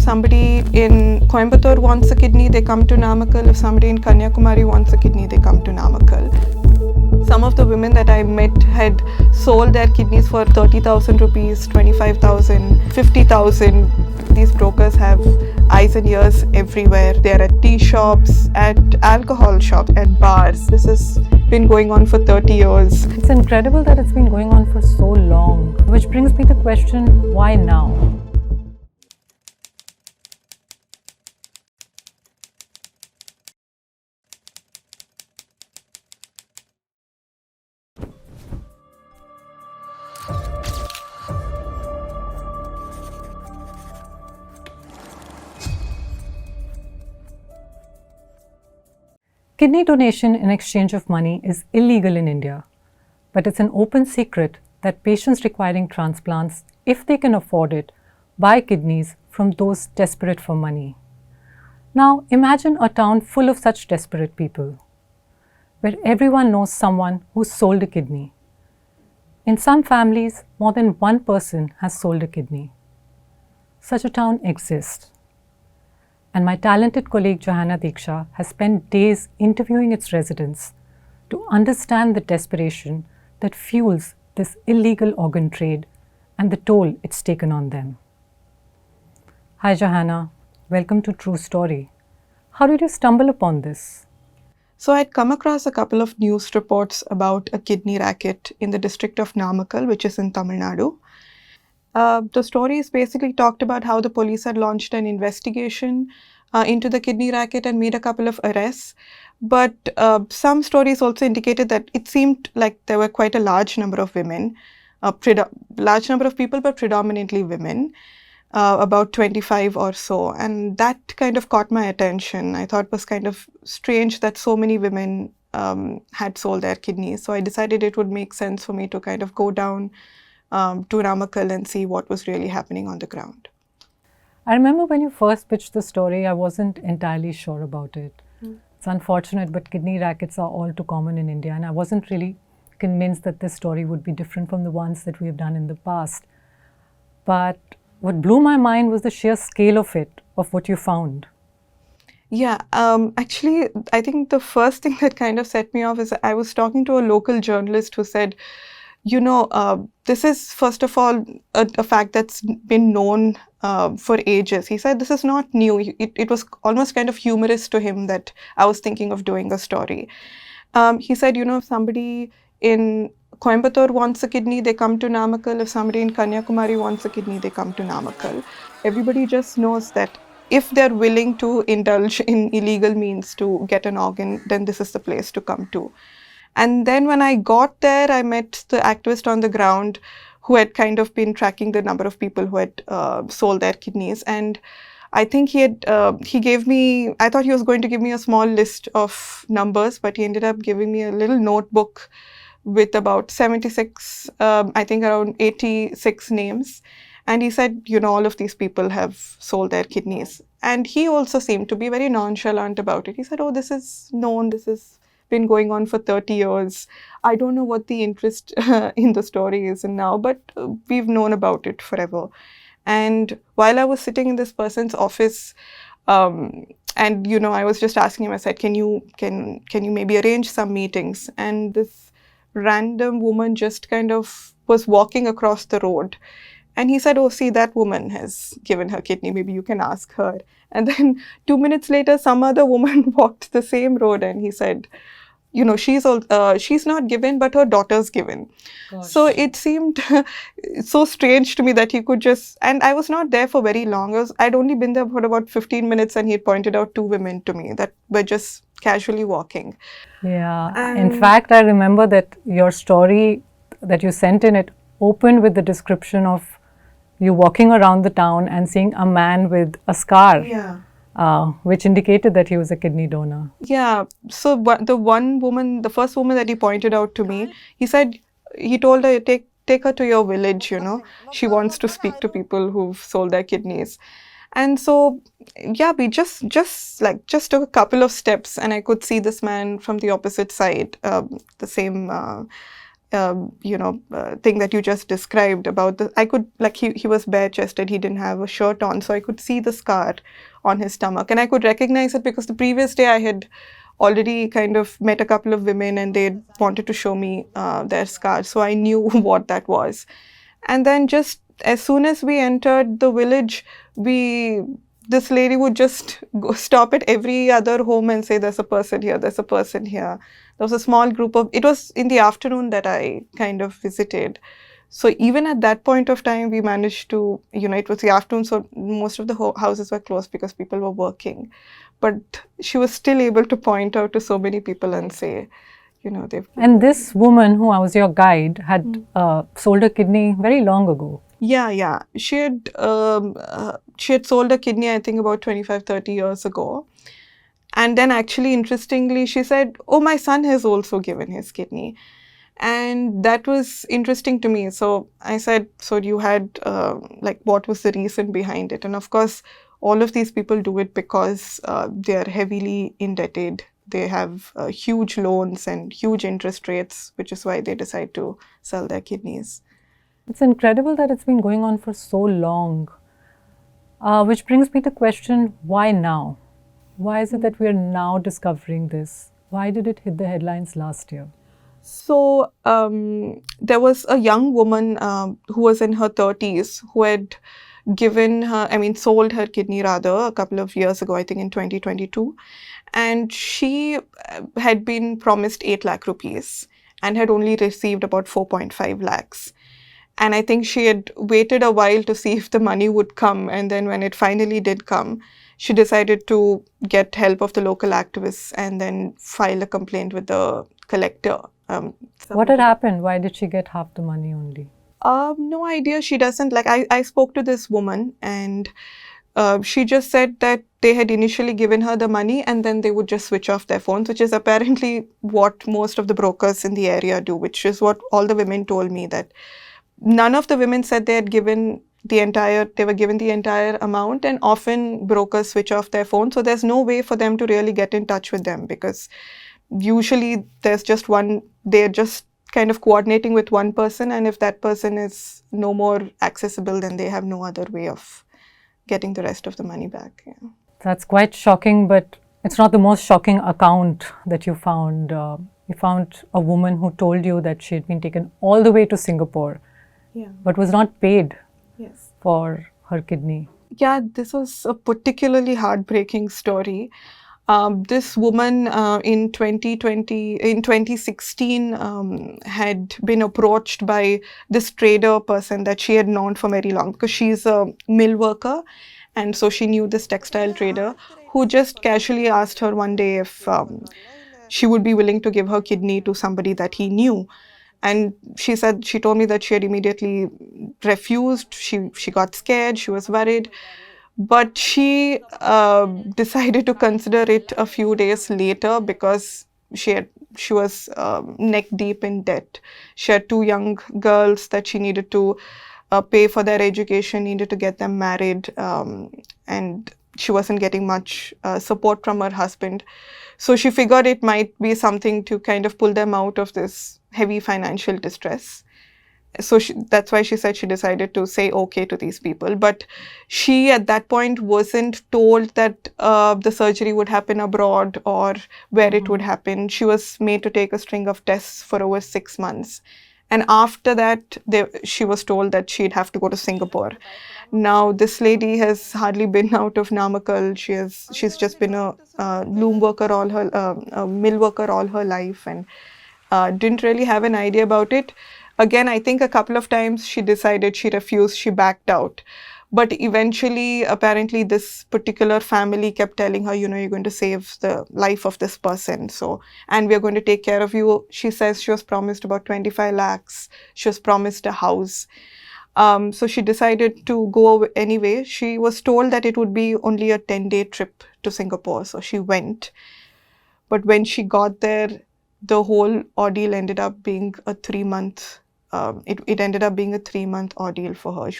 somebody in Coimbatore wants a kidney, they come to Namakkal. If somebody in Kanyakumari wants a kidney, they come to Namakkal. Some of the women that I met had sold their kidneys for 30,000 rupees, 25,000, 50,000. These brokers have eyes and ears everywhere. They're at tea shops, at alcohol shops, at bars. This has been going on for 30 years. It's incredible that it's been going on for so long, which brings me to the question, why now? Kidney donation in exchange of money is illegal in India, but it's an open secret that patients requiring transplants, if they can afford it, buy kidneys from those desperate for money. Now imagine a town full of such desperate people, where everyone knows someone who sold a kidney. In some families, more than one person has sold a kidney. Such a town exists. And my talented colleague Johanna Deeksha has spent days interviewing its residents to understand the desperation that fuels this illegal organ trade and the toll it's taken on them. Hi Johanna, welcome to True Story. How did you stumble upon this? So I'd come across a couple of news reports about a kidney racket in the district of Namakkal, which is in Tamil Nadu. The stories basically talked about how the police had launched an investigation into the kidney racket and made a couple of arrests. But some stories also indicated that it seemed like there were quite a large number of women, large number of people, but predominantly women, about 25 or so. And that kind of caught my attention. I thought it was kind of strange that so many women had sold their kidneys. So I decided it would make sense for me to kind of go down to Namakkal and see what was really happening on the ground. I remember when you first pitched the story, I wasn't entirely sure about it. It's unfortunate, but kidney rackets are all too common in India, and I wasn't really convinced that this story would be different from the ones that we have done in the past. But what blew my mind was the sheer scale of it, of what you found. Yeah, actually, I think the first thing that kind of set me off is I was talking to a local journalist who said, you know, this is first of all a fact that's been known for ages. He said this is not new. It was almost kind of humorous to him that I was thinking of doing a story. He said, you know, if somebody in Coimbatore wants a kidney, they come to Namakkal. If somebody in Kanyakumari wants a kidney, they come to Namakkal. Everybody just knows that if they're willing to indulge in illegal means to get an organ, then this is the place to come to. And then when I got there, I met the activist on the ground who had kind of been tracking the number of people who had sold their kidneys. And I think he gave me, I thought he was going to give me a small list of numbers, but he ended up giving me a little notebook with about 76, I think around 86 names. And he said, you know, all of these people have sold their kidneys. And he also seemed to be very nonchalant about it. He said, oh, this is known, this is been going on for 30 years. I don't know what the interest in the story is now, but we've known about it forever. And while I was sitting in this person's office, and you know, I was just asking him, I said, can you maybe arrange some meetings? And this random woman just kind of was walking across the road. And he said, oh, see, that woman has given her kidney. Maybe you can ask her. And then 2 minutes later, some other woman walked the same road, and he said, you know, she's not given, but her daughter's given. Gosh. So it seemed so strange to me that he could just, and I was not there for very long. I'd only been there for about 15 minutes, and he had pointed out two women to me that were just casually walking. Yeah. In fact, I remember that your story that you sent in, it opened with the description of you walking around the town and seeing a man with a scar. Yeah. Which indicated that he was a kidney donor. Yeah. So the first woman that he pointed out to me, he told her, take her to your village, you know. She wants to speak to people who've sold their kidneys. And so, yeah, we just took a couple of steps, and I could see this man from the opposite side, the same thing that you just described about I could, like, he was bare chested, he didn't have a shirt on, so I could see the scar on his stomach, and I could recognize it because the previous day I had already kind of met a couple of women and they wanted to show me their scars, so I knew what that was. And then just as soon as we entered the village, this lady would just stop at every other home and say, "There's a person here, there's a person here." There was a small group of, it was in the afternoon that I kind of visited. So even at that point of time, we managed to, it was the afternoon, so most of the houses were closed because people were working. But she was still able to point out to so many people and say, they've... And this woman who was your guide had sold a kidney very long ago. Yeah. She had sold a kidney, I think, about 25, 30 years ago. And then actually, interestingly, she said, "Oh, my son has also given his kidney." And that was interesting to me. So I said, "So you had, what was the reason behind it?" And of course, all of these people do it because they are heavily indebted. They have huge loans and huge interest rates, which is why they decide to sell their kidneys. It's incredible that it's been going on for so long. Which brings me to question, why now? Why is it that we are now discovering this? Why did it hit the headlines last year? So there was a young woman who was in her 30s who had sold her kidney rather a couple of years ago, I think in 2022. And she had been promised 8 lakh rupees and had only received about 4.5 lakhs. And I think she had waited a while to see if the money would come. And then when it finally did come, she decided to get help of the local activists and then file a complaint with the collector. What had happened? Why did she get half the money only? No idea. She doesn't, I spoke to this woman and she just said that they had initially given her the money and then they would just switch off their phones, which is apparently what most of the brokers in the area do, which is what all the women told me, that none of the women said they were given the entire amount, and often brokers switch off their phone. So there's no way for them to really get in touch with them because usually there's just one, they're just kind of coordinating with one person, and if that person is no more accessible, then they have no other way of getting the rest of the money back. Yeah. That's quite shocking, but it's not the most shocking account that you found. You found a woman who told you that she had been taken all the way to Singapore, but was not paid for her kidney. Yeah, this was a particularly heartbreaking story. This woman in 2016 had been approached by this trader person that she had known for very long, because she's a mill worker, and so she knew this textile trader who just casually asked her one day if she would be willing to give her kidney to somebody that he knew. And she told me that she had immediately refused. She got scared, she was worried. But she decided to consider it a few days later because she was neck deep in debt. She had 2 young girls that she needed to pay for their education, needed to get them married, and she wasn't getting much support from her husband. So she figured it might be something to kind of pull them out of this heavy financial distress. So that's why she said she decided to say okay to these people. But she at that point wasn't told that the surgery would happen abroad or where it would happen. She was made to take a string of tests for over 6 months. And after that, she was told that she'd have to go to Singapore. Now, this lady has hardly been out of Namakkal. She's just been a loom worker a mill worker all her life, and didn't really have an idea about it. Again, I think a couple of times she decided, she refused, she backed out. But eventually, apparently, this particular family kept telling her, you're going to save the life of this person. And we're going to take care of you. She says she was promised about 25 lakhs. She was promised a house. So she decided to go anyway. She was told that it would be only a 10-day trip to Singapore. So she went. But when she got there, the whole ordeal ended up being a 3-month. It ended up being a 3-month ordeal for her.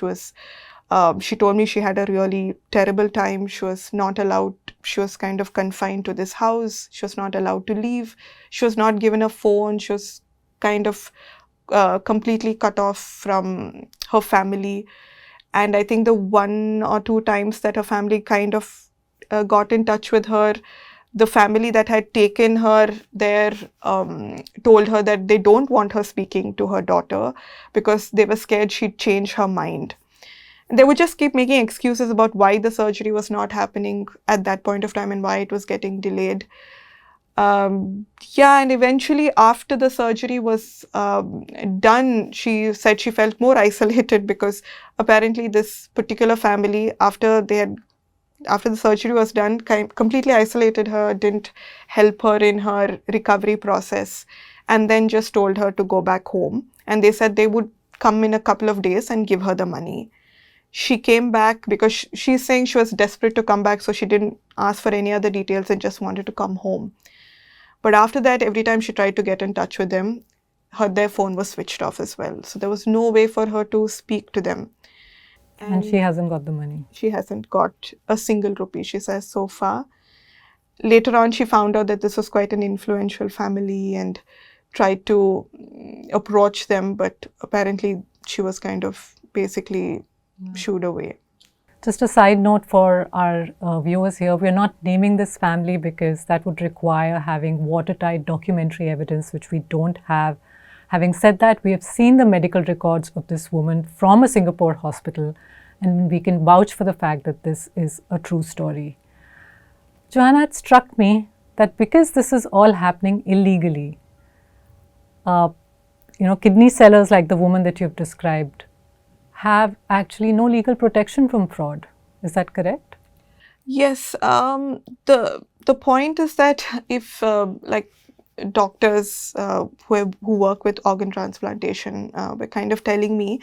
She told me she had a really terrible time. She was not allowed, she was kind of confined to this house. She was not allowed to leave. She was not given a phone. She was kind of completely cut off from her family. And I think the 1 or 2 times that her family kind of got in touch with her, the family that had taken her there told her that they don't want her speaking to her daughter because they were scared she'd change her mind. They would just keep making excuses about why the surgery was not happening at that point of time and why it was getting delayed. Yeah, and eventually, after the surgery was done, she said she felt more isolated because apparently this particular family, after the surgery was done, completely isolated her, didn't help her in her recovery process, and then just told her to go back home. And they said they would come in a couple of days and give her the money. She came back because she's saying she was desperate to come back, so she didn't ask for any other details and just wanted to come home. But after that, every time she tried to get in touch with them, their phone was switched off as well. So there was no way for her to speak to them. And she hasn't got the money. She hasn't got a single rupee, she says, so far. Later on, she found out that this was quite an influential family and tried to approach them, but apparently she was kind of basically shooed away. Just a side note for our viewers here, we're not naming this family because that would require having watertight documentary evidence, which we don't have. Having said that, we have seen the medical records of this woman from a Singapore hospital, and we can vouch for the fact that this is a true story. Johanna, it struck me that because this is all happening illegally, kidney sellers like the woman that you've described have actually no legal protection from fraud. Is that correct? Yes. The point is that if like doctors who work with organ transplantation were kind of telling me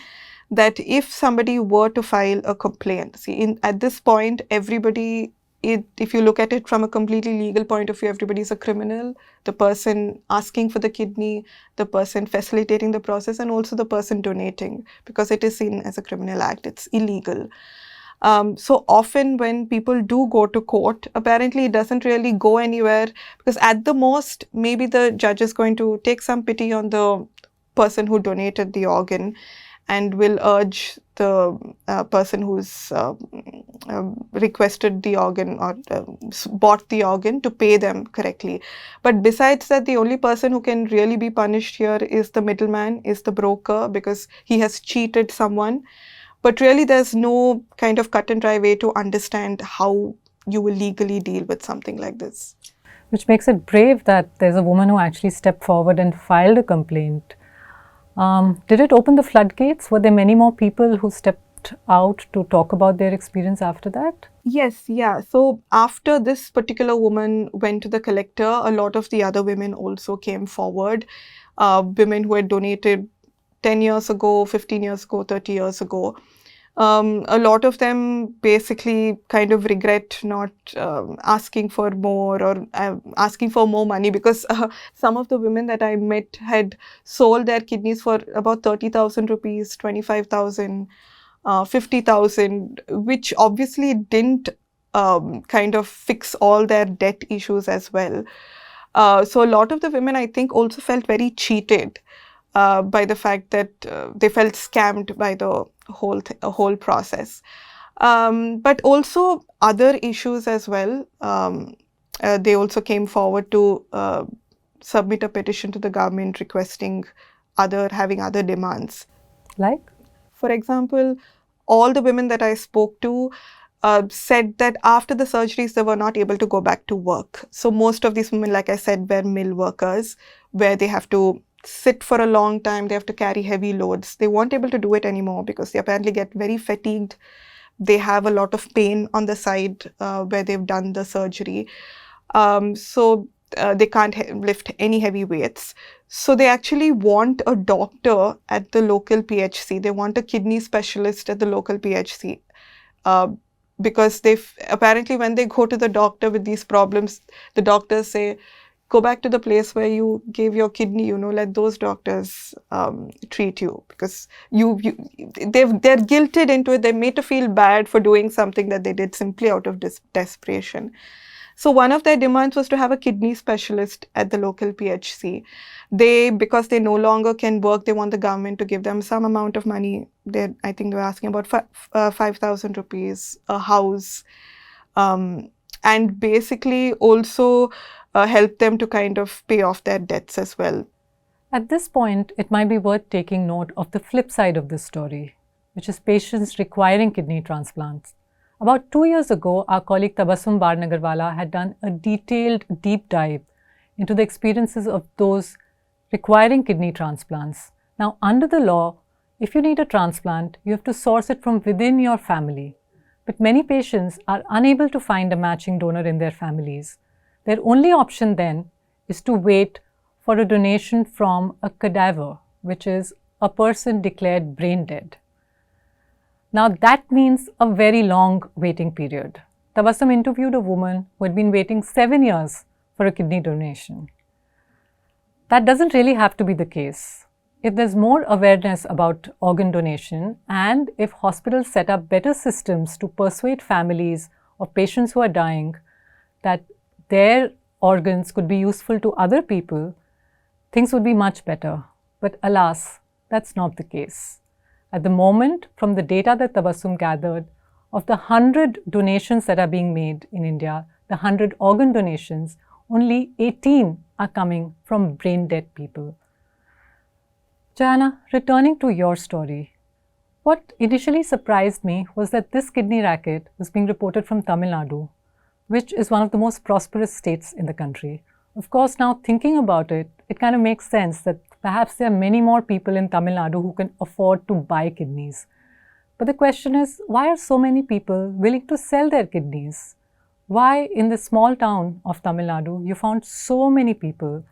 that if somebody were to file a complaint, see, at this point, everybody, if you look at it from a completely legal point of view, everybody is a criminal. The person asking for the kidney, the person facilitating the process, and also the person donating, because it is seen as a criminal act. It's illegal. So often when people do go to court, apparently it doesn't really go anywhere, because at the most, maybe the judge is going to take some pity on the person who donated the organ and will urge the person who's requested the organ or bought the organ to pay them correctly. But besides that, the only person who can really be punished here is the middleman, is the broker, because he has cheated someone. But really, there's no kind of cut and dry way to understand how you will legally deal with something like this. Which makes it brave that there's a woman who actually stepped forward and filed a complaint. Did it open the floodgates? Were there many more people who stepped out to talk about their experience after that? Yes, yeah. So after this particular woman went to the collector, a lot of the other women also came forward. Women who had donated 10 years ago, 15 years ago, 30 years ago. A lot of them basically kind of regret not asking for more or asking for more money, because some of the women that I met had sold their kidneys for about 30,000 rupees, 25,000, 50,000, which obviously didn't kind of fix all their debt issues as well. So a lot of the women, I think, also felt very cheated by the fact that they felt scammed by the whole process. But also other issues as well. They also came forward to submit a petition to the government requesting having other demands. Like? For example, all the women that I spoke to said that after the surgeries, they were not able to go back to work. So most of these women, like I said, were mill workers, where they have to sit for a long time, they have to carry heavy loads. They weren't able to do it anymore because they apparently get very fatigued. They have a lot of pain on the side where they've done the surgery. So they can't lift any heavy weights. So they actually want a doctor at the local PHC. They want a kidney specialist at the local PHC. Because apparently when they go to the doctor with these problems, the doctors say, go back to the place where you gave your kidney, let those doctors treat you, because they're guilted into it. They're made to feel bad for doing something that they did simply out of desperation. So one of their demands was to have a kidney specialist at the local PHC. Because they no longer can work, they want the government to give them some amount of money. I think they were asking about 5,000 rupees, a house, and basically also help them to kind of pay off their debts as well. At this point, it might be worth taking note of the flip side of this story, which is patients requiring kidney transplants. About 2 years ago, our colleague Tabassum Barnagarwala had done a detailed deep dive into the experiences of those requiring kidney transplants. Now, under the law, if you need a transplant, you have to source it from within your family. But many patients are unable to find a matching donor in their families. Their only option then is to wait for a donation from a cadaver, which is a person declared brain dead. Now that means a very long waiting period. Tabassum interviewed a woman who had been waiting 7 years for a kidney donation. That doesn't really have to be the case. If there's more awareness about organ donation and if hospitals set up better systems to persuade families of patients who are dying that their organs could be useful to other people, things would be much better. But alas, that's not the case. At the moment, from the data that Tabassum gathered, of the 100 donations that are being made in India, the 100 organ donations, only 18 are coming from brain dead people. Johanna, returning to your story, what initially surprised me was that this kidney racket was being reported from Tamil Nadu, which is one of the most prosperous states in the country. Of course, now thinking about it, it kind of makes sense that perhaps there are many more people in Tamil Nadu who can afford to buy kidneys. But the question is, why are so many people willing to sell their kidneys? Why in the small town of Tamil Nadu, you found so many people,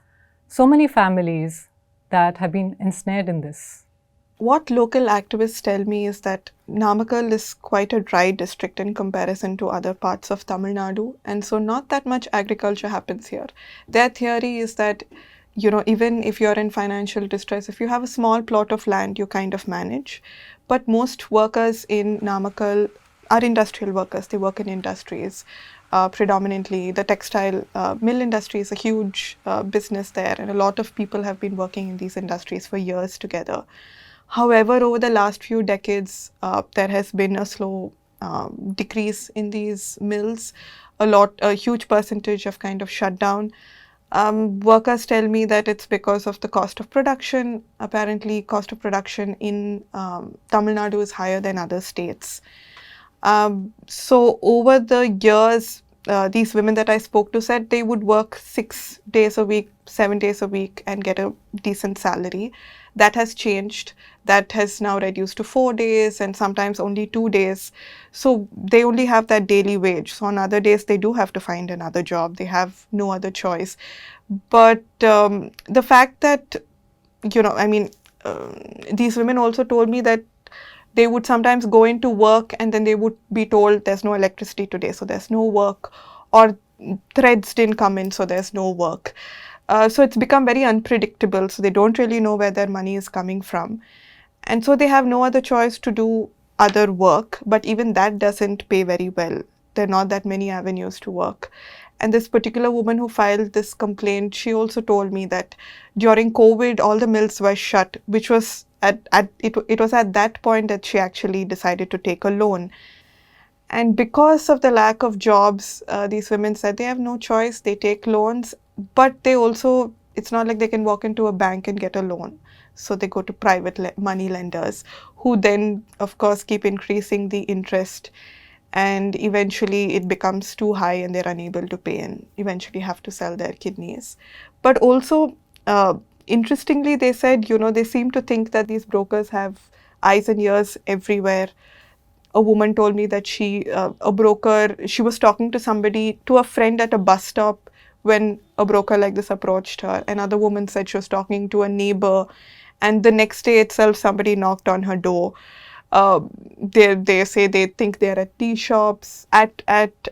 so many families that have been ensnared in this? What local activists tell me is that Namakkal is quite a dry district in comparison to other parts of Tamil Nadu, and so not that much agriculture happens here. Their theory is that, even if you're in financial distress, if you have a small plot of land, you kind of manage. But most workers in Namakkal are industrial workers. They work in industries. Predominantly, the textile mill industry is a huge business there, and a lot of people have been working in these industries for years together. However, over the last few decades, there has been a slow decrease in these mills. A huge percentage have kind of shut down. Workers tell me that it's because of the cost of production. Apparently, cost of production in Tamil Nadu is higher than other states. So over the years, these women that I spoke to said they would work 6 days a week, 7 days a week and get a decent salary. That has changed. That has now reduced to 4 days and sometimes only 2 days. So they only have that daily wage. So on other days, they do have to find another job. They have no other choice. But the fact that, these women also told me that they would sometimes go into work and then they would be told there's no electricity today, so there's no work, or threads didn't come in, so there's no work. So it's become very unpredictable, so they don't really know where their money is coming from. And so they have no other choice to do other work, but even that doesn't pay very well. There are not that many avenues to work. And this particular woman who filed this complaint, she also told me that during COVID, all the mills were shut, which was it was at that point that she actually decided to take a loan. And because of the lack of jobs, these women said they have no choice. They take loans, but it's not like they can walk into a bank and get a loan. So they go to private money lenders who then, of course, keep increasing the interest. And eventually it becomes too high and they're unable to pay and eventually have to sell their kidneys. But also, interestingly, they said, they seem to think that these brokers have eyes and ears everywhere. A woman told me that she was talking to a friend at a bus stop when a broker like this approached her. Another woman said she was talking to a neighbor, and the next day itself, somebody knocked on her door. They say they think they're at tea shops, at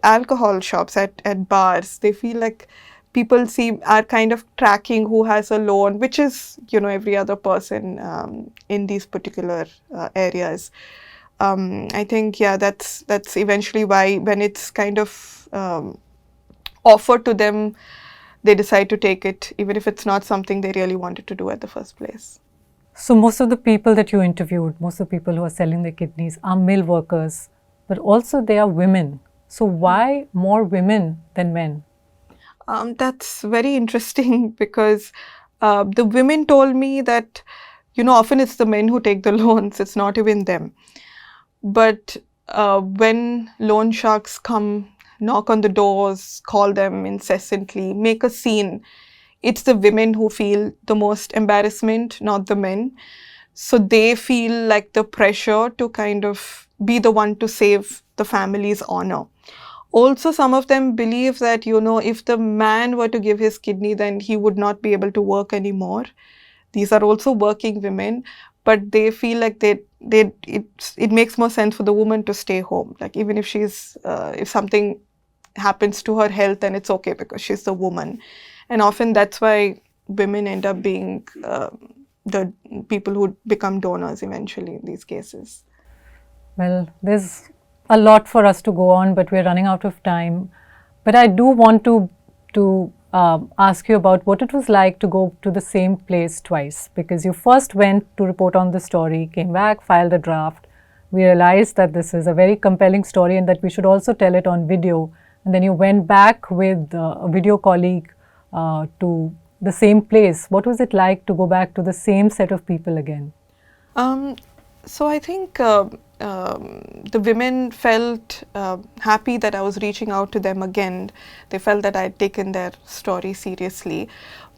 alcohol shops, at bars. They feel like people are kind of tracking who has a loan, which is, every other person in these particular areas. I think, that's eventually why when it's kind of offered to them, they decide to take it, even if it's not something they really wanted to do at the first place. So most of the people that you interviewed, most of the people who are selling their kidneys are mill workers, but also they are women. So why more women than men? That's very interesting because the women told me that, often it's the men who take the loans, it's not even them. But when loan sharks come, knock on the doors, call them incessantly, make a scene, it's the women who feel the most embarrassment, not the men. So they feel like the pressure to kind of be the one to save the family's honor. Also, some of them believe that, if the man were to give his kidney, then he would not be able to work anymore. These are also working women, but they feel like it makes more sense for the woman to stay home. Like even if if something happens to her health, then it's okay because she's the woman. And often that's why women end up being the people who become donors eventually in these cases. Well, there's a lot for us to go on, but we're running out of time. But I do want to ask you about what it was like to go to the same place twice, because you first went to report on the story, came back, filed a draft. We realized that this is a very compelling story and that we should also tell it on video. And then you went back with a video colleague to the same place. What was it like to go back to the same set of people again? So I think the women felt happy that I was reaching out to them again. They felt that I had taken their story seriously.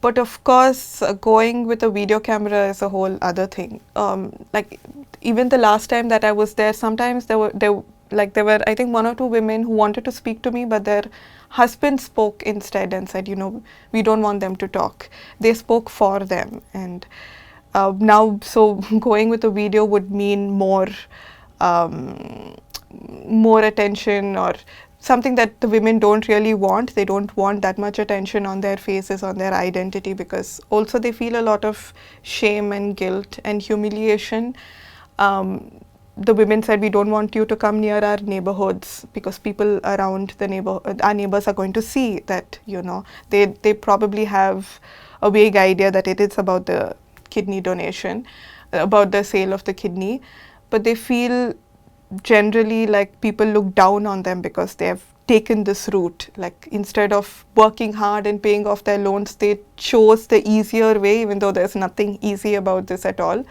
But of course, going with a video camera is a whole other thing. Like even the last time that I was there, sometimes there were I think one or two women who wanted to speak to me, but their husband spoke instead and said, we don't want them to talk. They spoke for them. And now, so going with a video would mean more attention, or something that the women don't really want. They don't want that much attention on their faces, on their identity, because also they feel a lot of shame and guilt and humiliation. The women said, we don't want you to come near our neighborhoods because people around the neighborhood, our neighbors, are going to see that, they probably have a vague idea that it is about the kidney donation, about the sale of the kidney, but they feel generally like people look down on them because they have taken this route. Like instead of working hard and paying off their loans, they chose the easier way, even though there's nothing easy about this at all.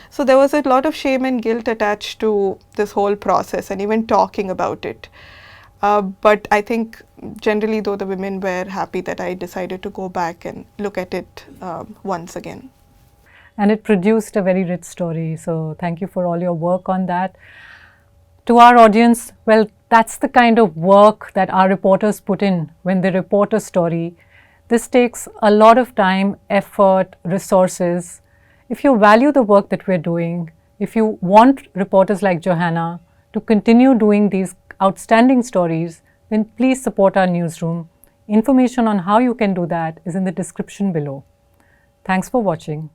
So there was a lot of shame and guilt attached to this whole process and even talking about it. But I think generally, though, the women were happy that I decided to go back and look at it once again. And it produced a very rich story. So thank you for all your work on that. To our audience, well, that's the kind of work that our reporters put in when they report a story. This takes a lot of time, effort, resources. If you value the work that we're doing, if you want reporters like Johanna to continue doing these outstanding stories, then please support our newsroom. Information on how you can do that is in the description below. Thanks for watching.